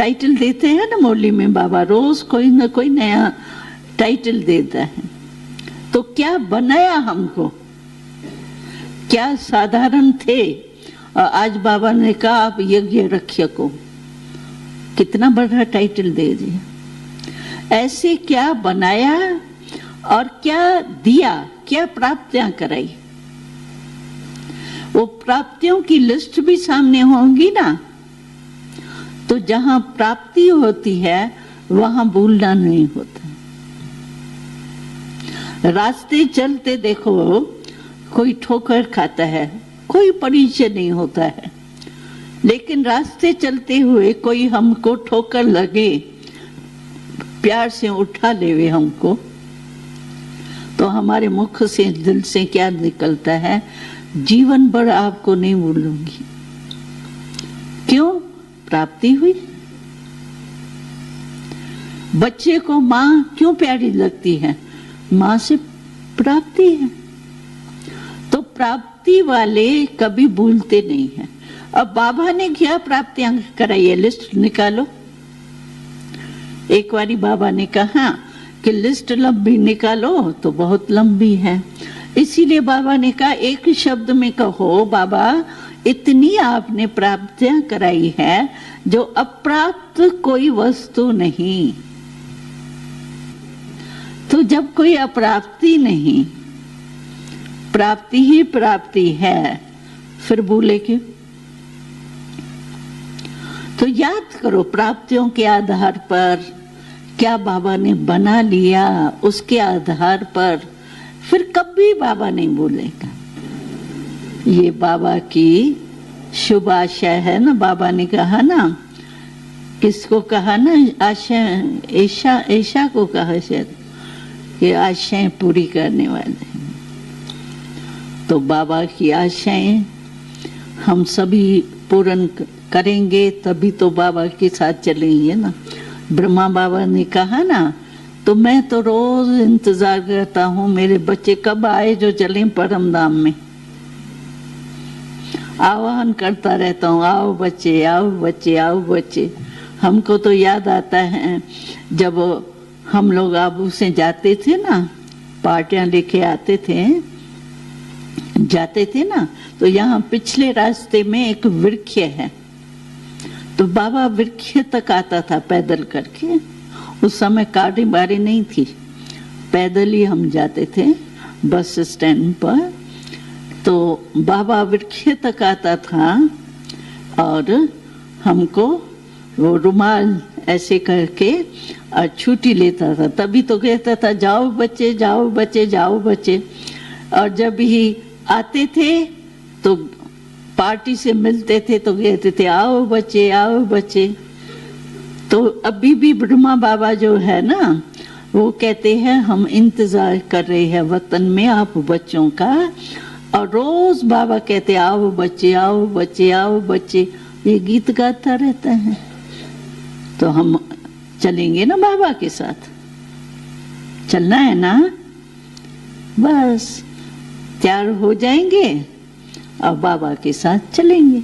Title देते हैं ना मुरली में, बाबा रोज कोई ना कोई नया टाइटल देता है। तो क्या बनाया हमको, क्या साधारण थे, आज बाबा ने कहा आप यज्ञ रक्षक हो, कितना बड़ा टाइटल दे दिया। ऐसे क्या बनाया और क्या दिया, क्या प्राप्तियां कराई। वो प्राप्तियों की लिस्ट भी सामने होंगी ना, तो जहां प्राप्ति होती है वहां भूलना नहीं होता। रास्ते चलते देखो कोई ठोकर खाता है, कोई परिचय नहीं होता है, लेकिन रास्ते चलते हुए कोई हमको ठोकर लगे, प्यार से उठा लेवे हमको, तो हमारे मुख से दिल से क्या निकलता है, जीवन भर आपको नहीं भूलूंगी। क्यों? प्राप्ति हुई। बच्चे को माँ क्यों प्यारी लगती है? माँ से प्राप्ति है। तो प्राप्ति वाले कभी भूलते नहीं हैं। अब बाबा ने क्या प्राप्तियां कराई है, लिस्ट निकालो। एक बारी बाबा ने कहा कि लिस्ट लंबी निकालो, तो बहुत लंबी है, इसीलिए बाबा ने कहा एक शब्द में कहो, बाबा इतनी आपने प्राप्तियां कराई है जो अप्राप्त कोई वस्तु नहीं। तो जब कोई अप्राप्ति नहीं, प्राप्ति ही प्राप्ति है, फिर भूले क्यों? तो याद करो प्राप्तियों के आधार पर क्या बाबा ने बना लिया, उसके आधार पर फिर कभी बाबा नहीं भूलेगा। ये बाबा की शुभ आशा है ना। बाबा ने कहा ना, किसको कहा ना, आशा ऐशा को कहा शायद, कि आशाएं पूरी करने वाले। तो बाबा की आशाएं हम सभी पूर्ण करेंगे, तभी तो बाबा के साथ चलेंगे ना। ब्रह्मा बाबा ने कहा ना, तो मैं तो रोज इंतजार करता हूँ मेरे बच्चे कब आए जो चले परम धाम में। आह्वान करता रहता हूँ, आओ बच्चे, आओ बच्चे, आओ बच्चे। हमको तो याद आता है जब हम लोग आबू से जाते थे ना, पार्टियां लेके आते थे, जाते थे ना, तो यहाँ पिछले रास्ते में एक वृक्ष है, तो बाबा वृक्ष तक आता था पैदल करके। उस समय गाड़ी बारी नहीं थी, पैदल ही हम जाते थे बस स्टैंड पर। तो बाबा वृक्ष तक आता था और हमको वो रुमाल ऐसे करके और छुट्टी लेता था, तभी तो कहता था जाओ बच्चे, जाओ बच्चे, जाओ बच्चे। और जब ही आते थे तो पार्टी से मिलते थे तो कहते थे आओ बच्चे, आओ बच्चे। तो अभी भी ब्रह्मा बाबा जो है ना, वो कहते हैं हम इंतजार कर रहे हैं वतन में आप बच्चों का, और रोज बाबा कहते आओ बच्चे, आओ बच्चे, आओ बच्चे, ये गीत गाता रहता है। तो हम चलेंगे ना बाबा के साथ, चलना है ना, बस तैयार हो जाएंगे और बाबा के साथ चलेंगे।